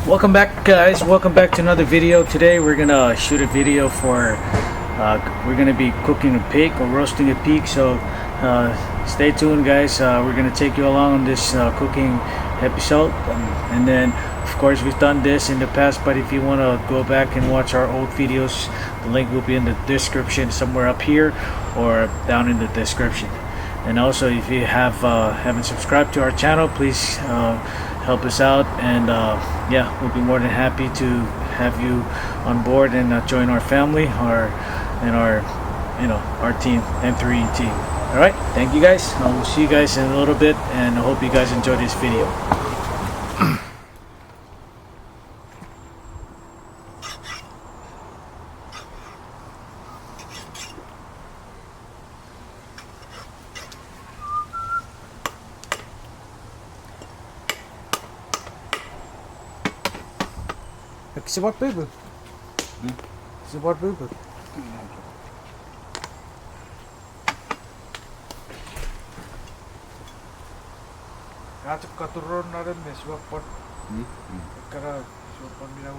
Welcome back, guys. Welcome back to another video. Today we're gonna shoot a video for we're gonna be cooking a pig or roasting a pig, so stay tuned, guys. We're gonna take you along on this cooking episode, and then of course we've done this in the past, but if you want to go back and watch our old videos, the link will be in the description somewhere up here or down in the description. And also, if you haven't subscribed to our channel, please help us out, and yeah, we'll be more than happy to have you on board and join our family, our team, M3E team. All right, thank you, guys. We'll see you guys in a little bit, and I hope you guys enjoy this video. Sebab apa? Sebab apa? Kacau katurun ada ni sebab pot. Kerana sebab pot bilang.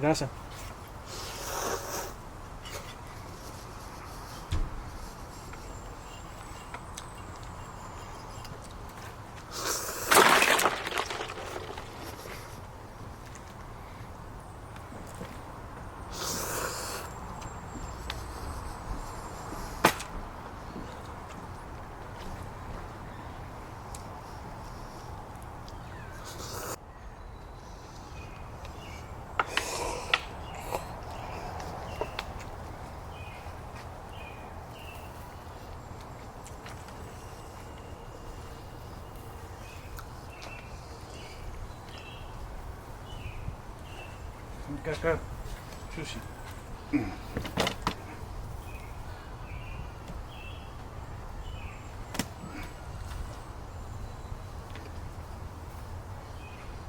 Rasa. Kakak sushi.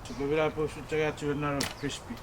Sebelah apa sudah cuma crispy.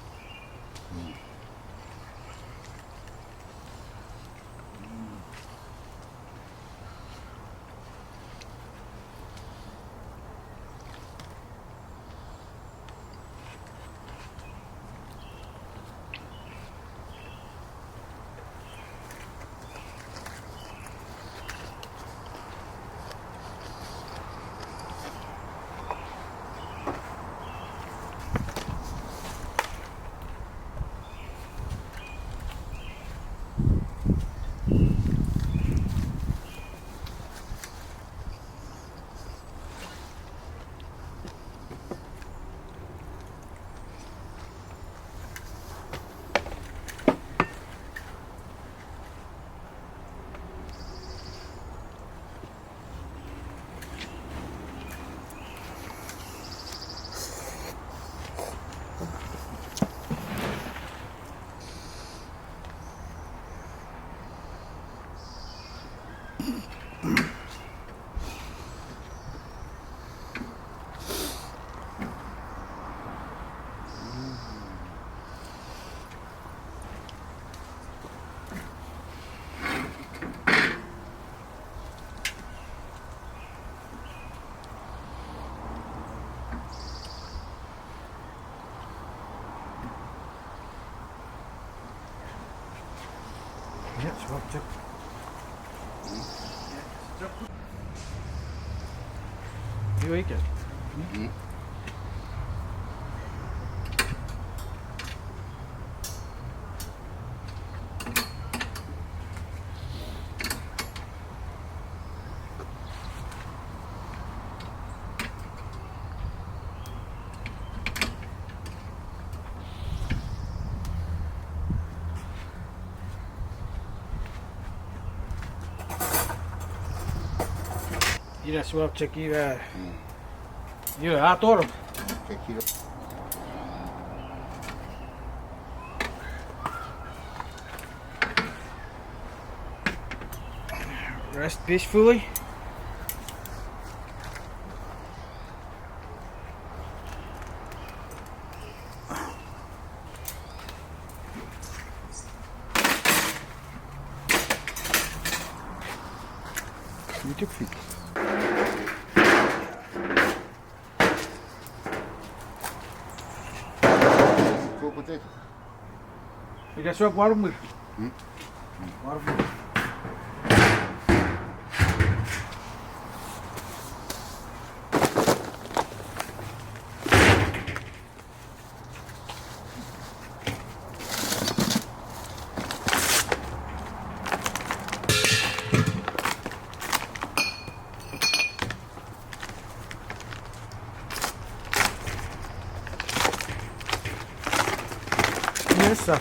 Ya, sebab cek. You eat it. Ira sebab cek ira. You ator. Rest peacefully. With your feet. Cool potato. You got some water with? Water. Yes, sir.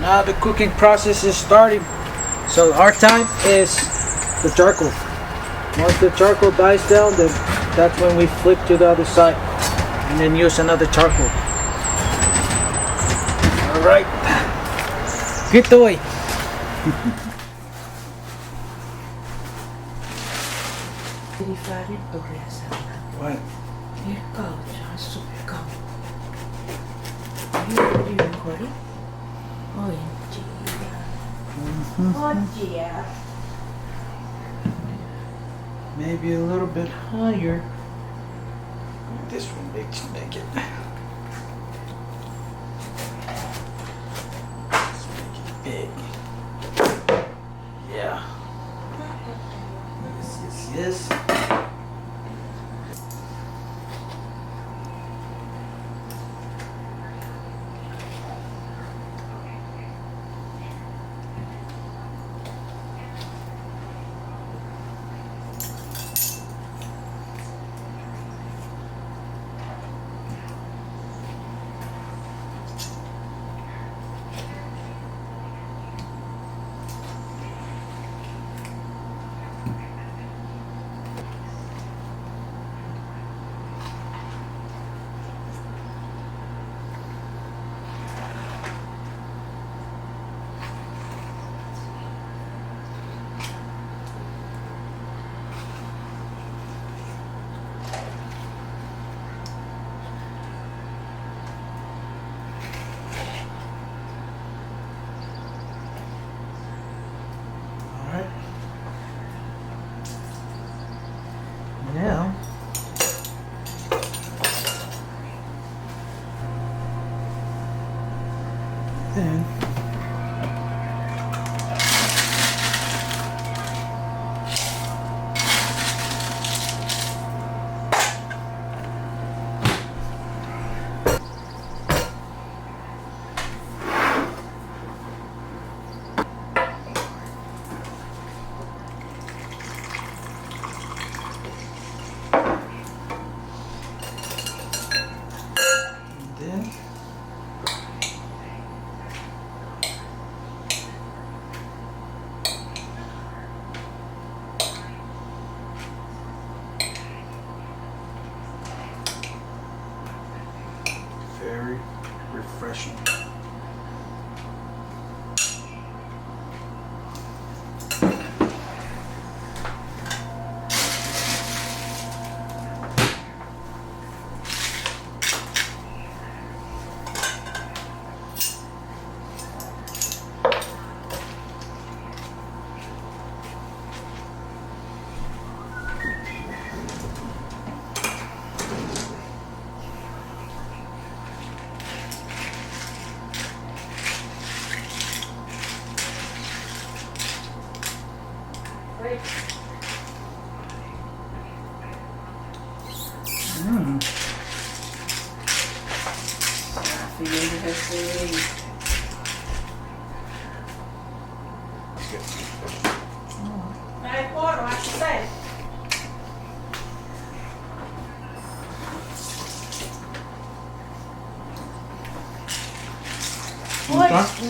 Now the cooking process is starting. So our time is the charcoal. Once the charcoal dies down, then that's when we flip to the other side and then use another charcoal. All right, get away. What? Maybe a little bit higher. This one makes make it. Let's make it big. Yeah. Yes. Now, then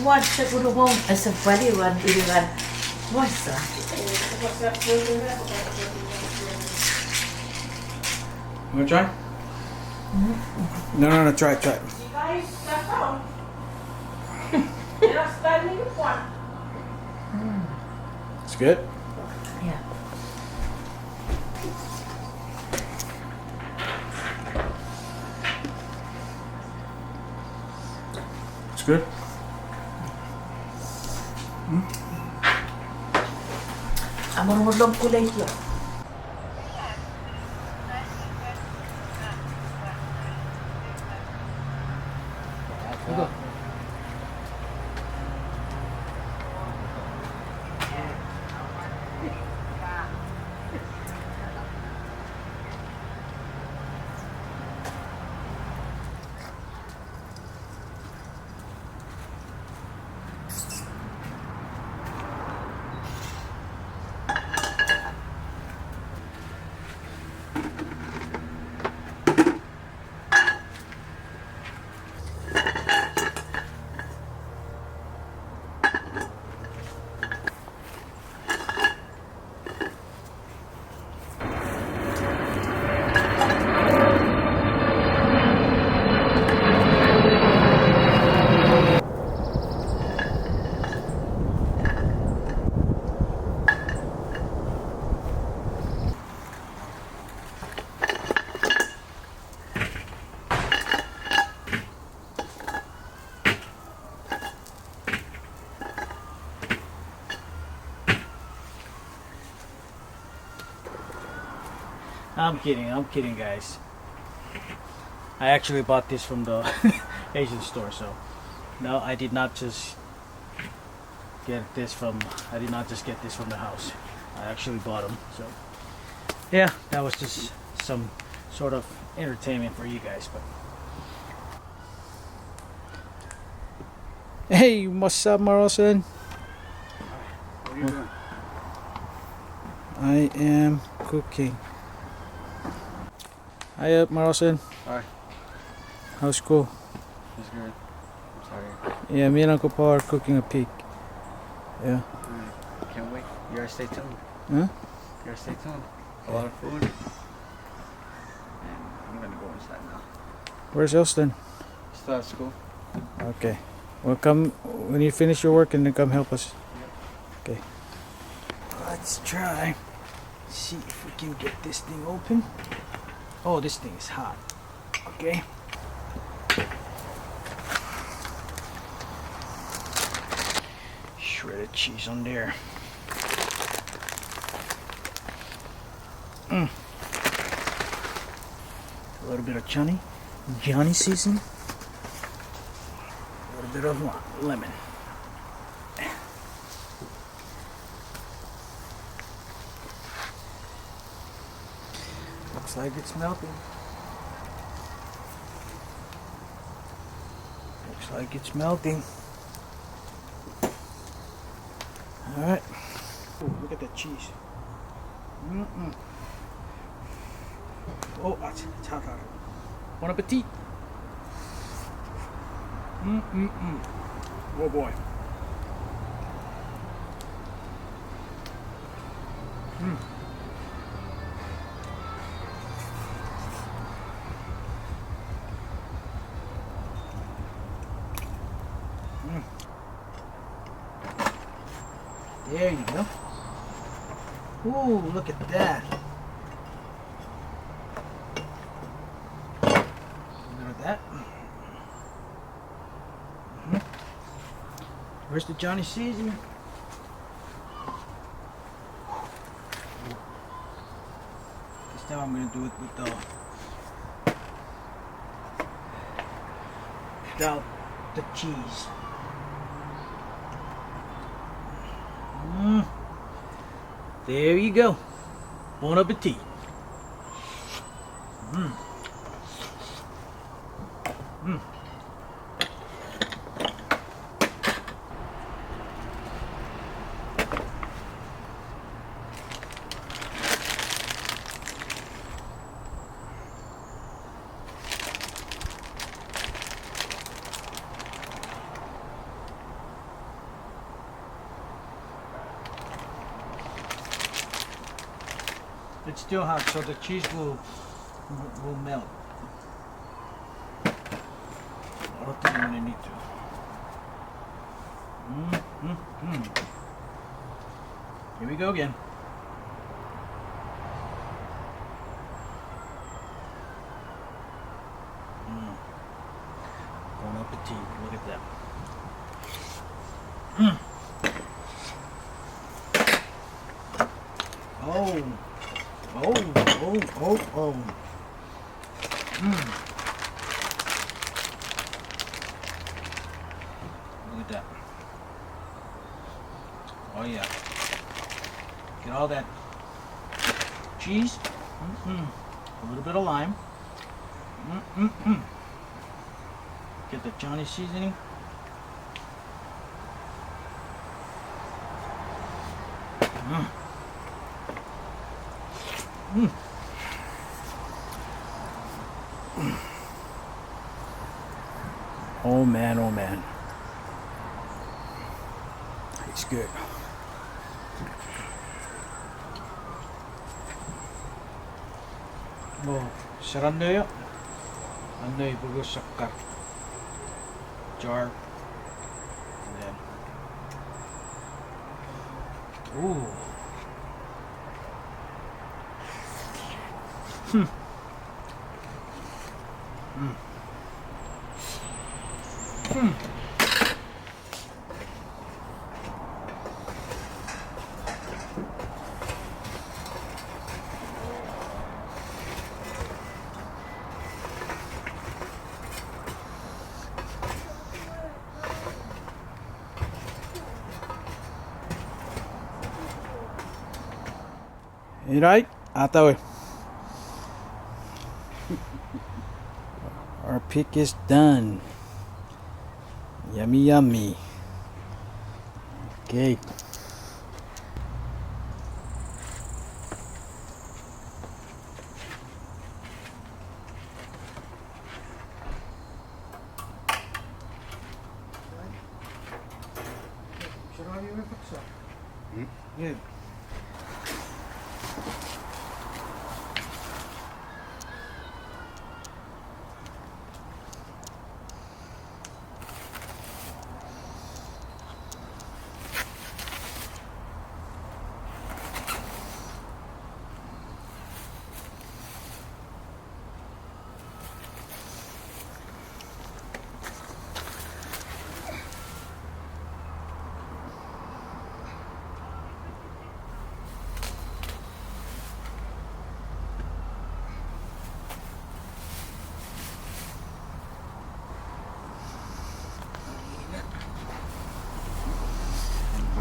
What sa gulong as a body one iliwan. What's that? You wanna try? No, try. It's good? Yeah. It's good? Amang mulong kulay yun. I'm kidding guys. I actually bought this from the Asian store, so no, I did not just get this from the house. I actually bought them, so yeah, that was just some sort of entertainment for you guys. But hey, what's up, Marlson? What are you doing? I am cooking. Hi up, Marlson. Hi. How's school? It's good. I'm sorry. Yeah, me and Uncle Paul are cooking a pig. Yeah. Can't wait. You gotta stay tuned. Huh? You gotta stay tuned. A lot of food. And I'm gonna go inside now. Where's Elston? Still at school. Okay. Well, come when you finish your work and then come help us. Okay. Let's try. See if we can get this thing open. Oh, this thing is hot. Okay. Shredded cheese on there. A little bit of Johnny season. A little bit of lemon. Looks like it's melting. Looks like it's melting. Alright. Look at that cheese. Oh, it's hot. Bon appetit. Oh boy. There you go. Ooh, look at that. Look at that. Where's the Johnny seasoning? This time I'm gonna do it without the cheese. There you go. Bon appetit. It's still hot, so the cheese will melt. I don't think I'm gonna need to. Here we go again. Bon appetit. Look at that. Oh. Oh. Look at that. Oh yeah. Get all that cheese. A little bit of lime. Get the Johnny seasoning. Oh man, oh man. It's good. 뭐 잘 안 넣어요? 안 넣어요. 그거 젓갈. jar. And then ooh. Alright, ata our pick is done. Yummy, yummy. Okay. Yeah.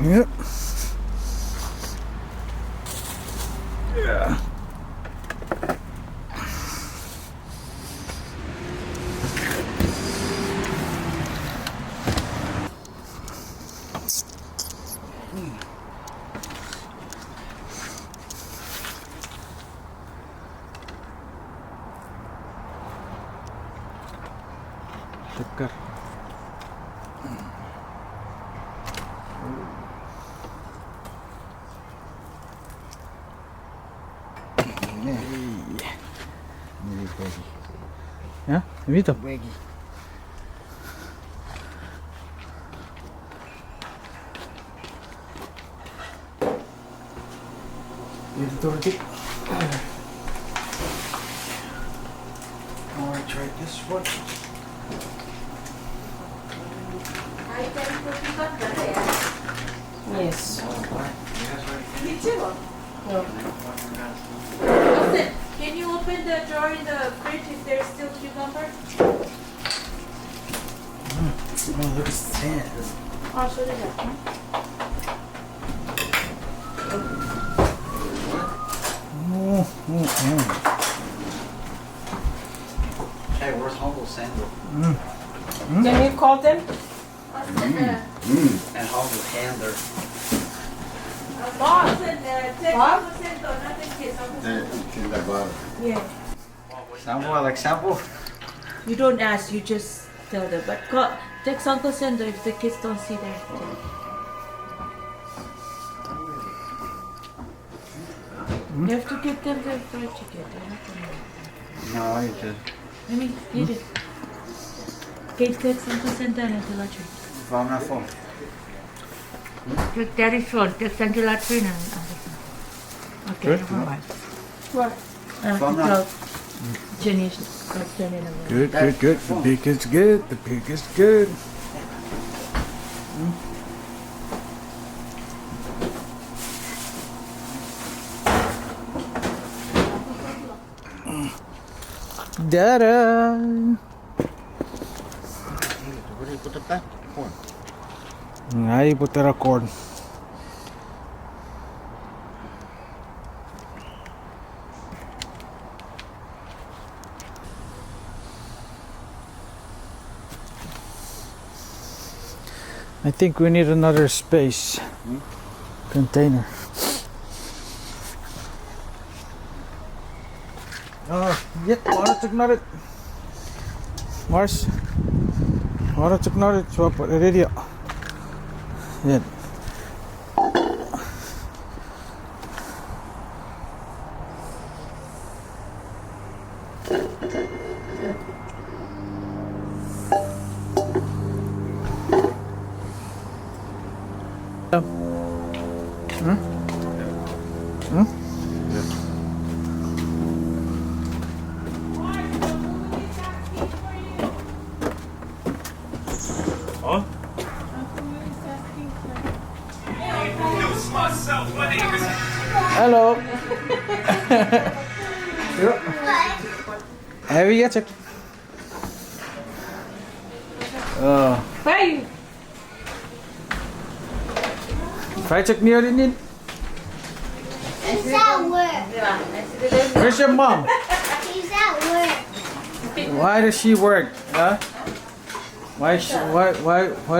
Yep. Yeah. Tegar. Ya, itu. Wiggy. Dirty. Alright, try this one. Yes. Listen, can you open the drawer in the fridge if there's still cucumber? Oh, look at the sand. I'll show you that. Hey, where's Humble Sandal? Can you call them? And Humble Hander. Boss and nothing kiss. Yeah. Sample, I like sample. You don't ask, you just tell them. But call, text Uncle Sendo if the kids don't see their food. You have to give them the fried chicken. No, I need to. Let me eat it. Okay, text Uncle Sendo and the latrine. From my phone. Take daddy's phone, text Uncle latrine and okay, Good. never mind. What? From now. Jenny's turning away. Good, good, good. The pig is good. The pig is good. Da-da! Where do you put the back corn? Now you put that on corn. I think we need another space container. Waarom ik naar het? Mars? Waarom ik naar het? Swap radio. Yeah. Hello. Have you check? Bye! Fried check near in it. He's at work. Where's your mom? He's at work. Why does she work? Huh? Why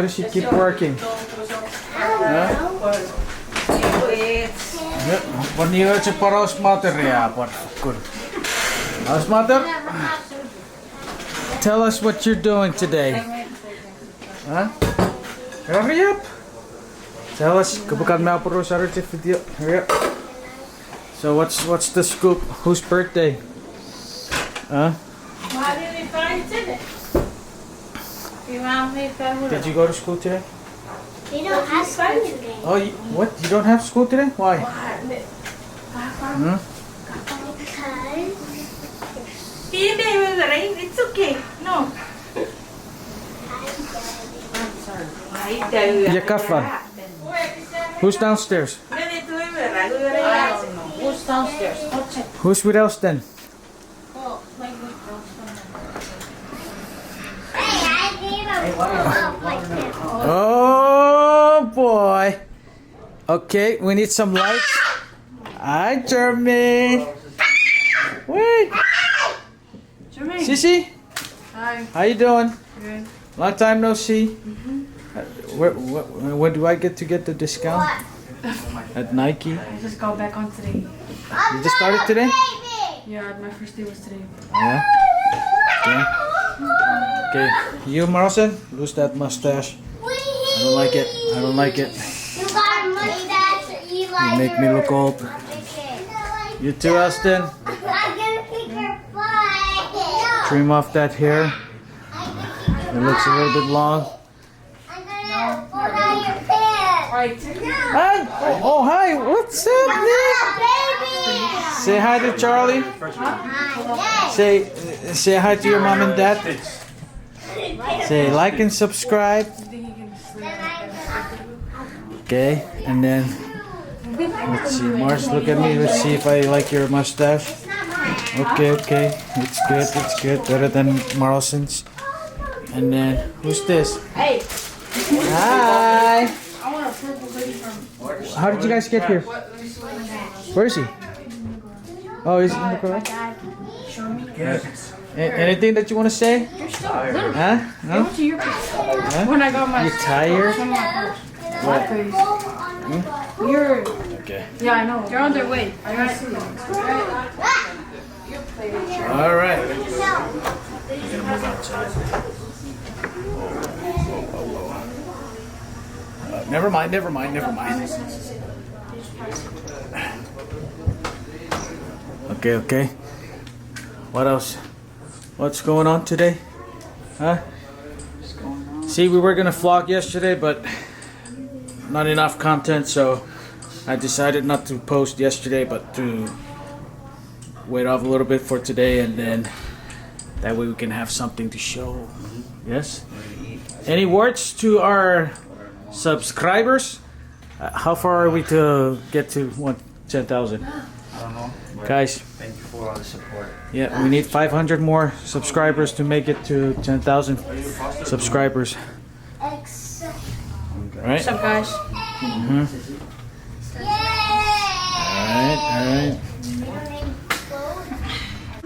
does she keep working? Huh? Wanneer het je paraus mater ja, por favor. House mother? Tell us what you're doing today. Huh? Hurry up. Tell us. Kebukan me apuro sa video. Hurry up. So what's the scoop? Whose birthday? Huh? Why did we find it? You want me to Did you go to school today? We don't have school today. Oh, what? You don't have school today? Why? Hmm? Because It's okay. No. Je kafan. Who's downstairs? Who's downstairs? I'll check. Who's with us then? hey, I gave him up like this. Oh boy. Okay, we need some lights. Hi, Jeremy. Wait. Jermaine. Sissy, Hi. how you doing? Good. Long time no see. Where do I get to get the discount? At Nike. I just got back on today. You just started today? Yeah, my first day was today. Yeah. Okay. Okay. You, Marlon, lose that mustache. I don't like it. I don't like it. You got a mustache, Eli. You make me look old. You too, Austin. I'm gonna kick your butt. Trim off that hair. I'm gonna kick your It looks a little bit long. I'm gonna pull down your pants. Hi. Oh, hi. What's up, Nick? Say hi to Charlie. Say hi to your mom and dad. Say like and subscribe. Okay, and then let's see, Mars, look at me. Let's see if I like your mustache. Okay, it's good. Better than Marlson's. And then who's this? Hey. Hi. How did you guys get here? Where is he? Oh, he's in the car. Anything that you want to say? Huh? No? Huh? When I got my You tired? What? You're Okay. yeah, I know. They're on their way. I gotta see them. All right. We're gonna move outside. Never mind. Okay. What else? What's going on today? Huh? See, we were gonna vlog yesterday, but not enough content, so I decided not to post yesterday, but to wait off a little bit for today, and then that way we can have something to show. Yes? Any words to our subscribers? How far are we to get to 10,000? I don't know. But Guys, thank you for all the support. yeah, we need 500 more subscribers to make it to 10,000 subscribers. Right? What's up, guys? Alright.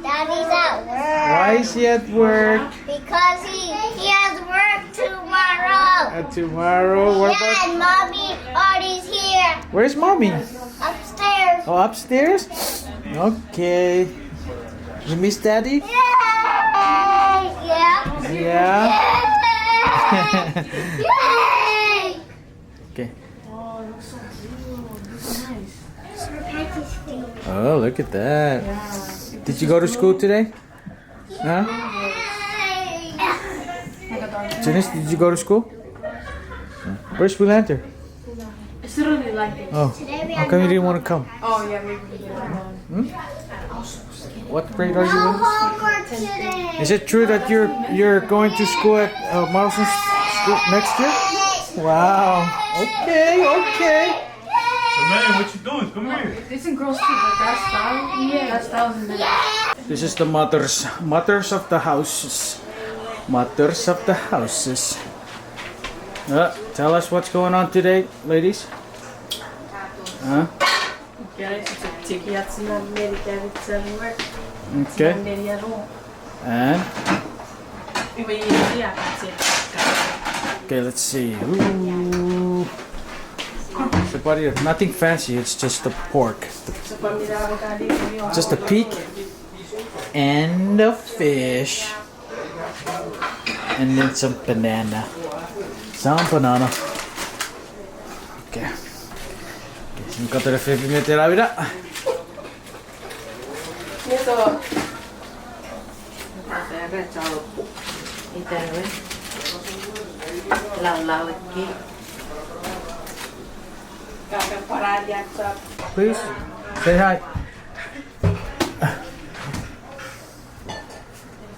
Daddy's at work. Why is he at work? Because he has work tomorrow. Tomorrow? What Yeah, about? and mommy already's here. Where's mommy? Upstairs. Oh, upstairs? Okay. You miss daddy? Yay! Yeah. Yeah. Yay! Okay. Oh, look at that. Did you go to school today? Huh? Janice, did you go to school? Where's Wilander? It's literally like this. Oh, how come you didn't want to come? Oh yeah, maybe we did it. What grade are you in? Homework today. Is it true that you're going to school at Marlson's school next year? Wow. Okay. Man, what you doing? Come here. It's in girls' school, but that's style. Yeah, that's styles in there. This is the mothers of the houses. Mothers of the houses. Tell us what's going on today, ladies. Huh? Okay. And okay, let's see. Ooh. So, buddy, nothing fancy. It's just the pork. Just a peak and a fish, and then some banana. Okay. Nunca te le fai meter la vida. Please say hi.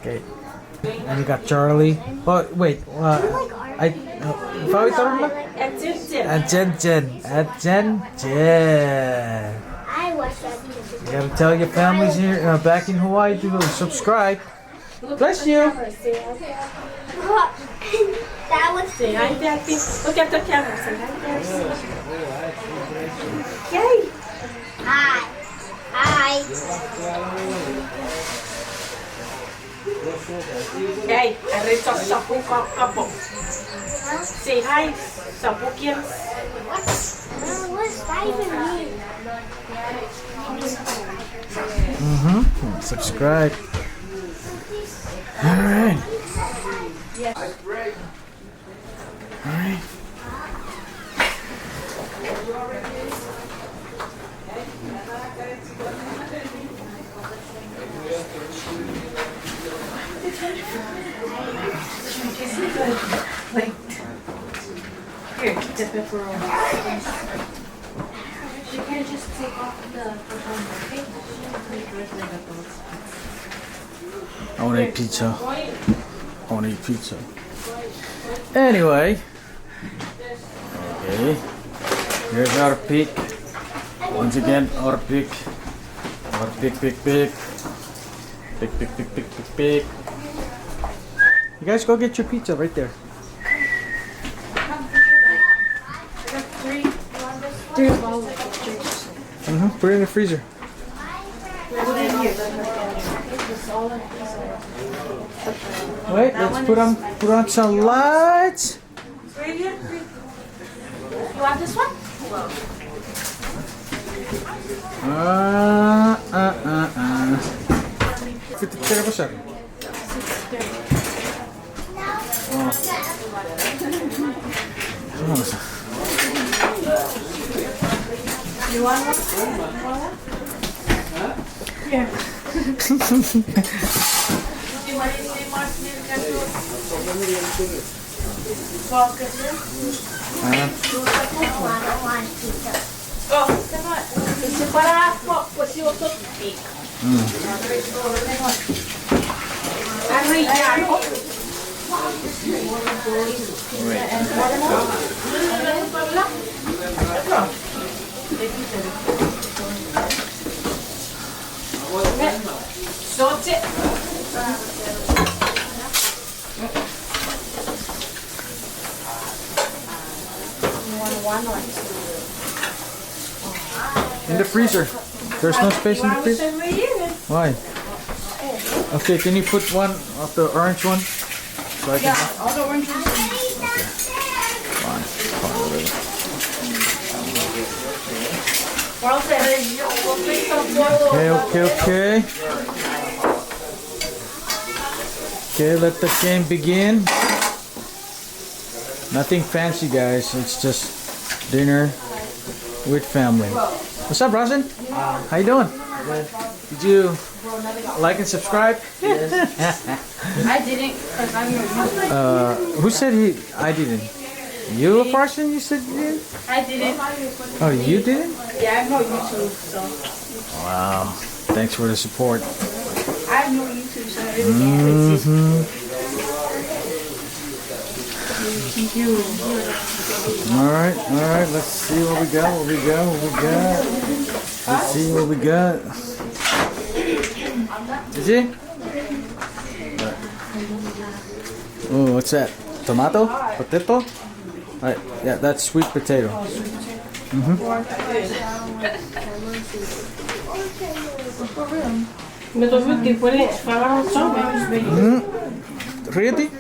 Okay. And you got Charlie. Oh wait. Jen. I watched that. You gotta tell your families here back in Hawaii to subscribe. Bless you. That was Say hi, Daddy. Look at the camera. Say hi, Daddy. Yay. Hi. Hey, I read Sapu Kapo. Say hi, Sapu Kian. What's that even mean? Subscribe. All right. All right. Here, the pepperoni. You can just take off the okay? I want to eat pizza. I want to eat pizza. Anyway. Okay. Here's our pig. Once again, our pig. Our pig. Pig. You guys go get your pizza right there. Put it in the freezer. Wait, let's put on some lights. You want this one? $50 po sir. You want one? Here. Oh, come on. Esse para você o todo pico. Arrigiano. Sort it. In the freezer. There's no space in the freezer. Why? Okay, can you put one of the orange one? So I can have All the oranges. fine. Okay. Okay, let the game begin. Nothing fancy, guys. It's just dinner with family. What's up, Rosin? How you doing? Did you like and subscribe? I didn't because I'm your Who said I didn't? You, Farson? You said you did? I didn't. Oh, you didn't? Yeah, I have no YouTube, so Wow. Thanks for the support. I have no YouTube, so I really can't. Thank you. All right. Let's see what we got. Let's see what we got. Is it? Oh, what's that? Tomato? Potato? Right. Yeah, that's sweet potato. Really?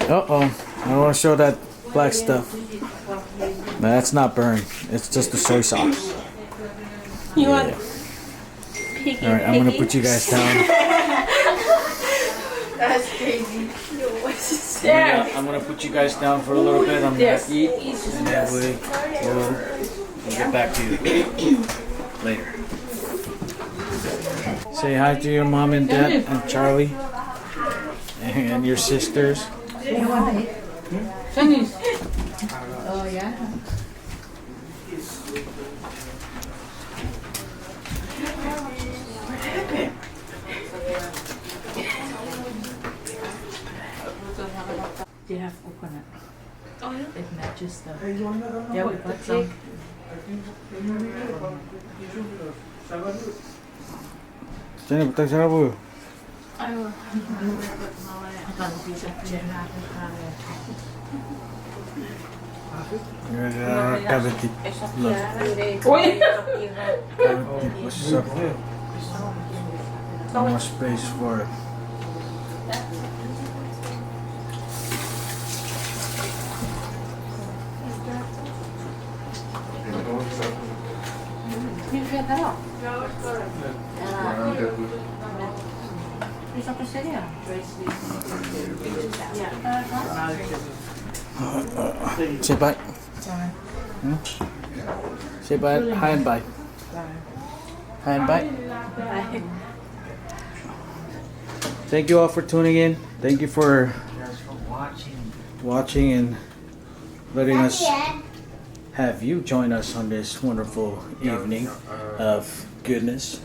Uh-oh. I don't want to show that black stuff. No, that's not burned. It's just the soy sauce. You want Alright, I'm going to put you guys down. That's crazy. I'm going to put you guys down for a little bit. I'm going to eat. And then we'll get back to you later. Say hi to your mom and dad and Charlie. And your sisters. Oh yeah. Do you have coconut? Oh yeah. It matches the. Yeah, we put some. Jenny, butang sarap po. Cavity. What's up? No more space for it. Say bye. Hmm? Say bye. Hi and bye. Hi and bye. Bye. Thank you all for tuning in. Thank you for Thanks for watching. watching and letting At us the end. have you join us on this wonderful evening of goodness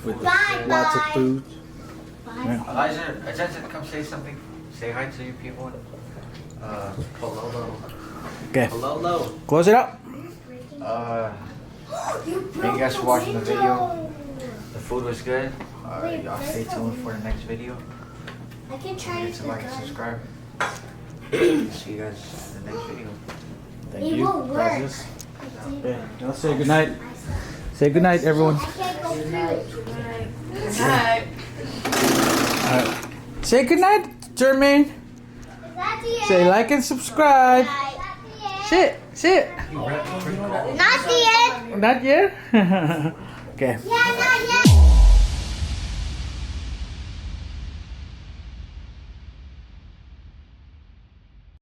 with Bye, lots of bye. food. Elijah, come say something. Say hi to you people. Hello. Okay, Hello. close it up. You Thank you guys for watching the window. video. The food was good. Y'all stay tuned for the next video. I can Don't try forget to to like and gun. subscribe. See you guys in the next video. Thank It you. won't work. Gracias. Okay, y'all say good night. Say good night, everyone. I can't go through. Good night. All right. Say good night, Jermaine. Is that the end? Say like and subscribe. Is that the end? Sit, sit. Not the end. Not yet. Okay. Yeah, not yet.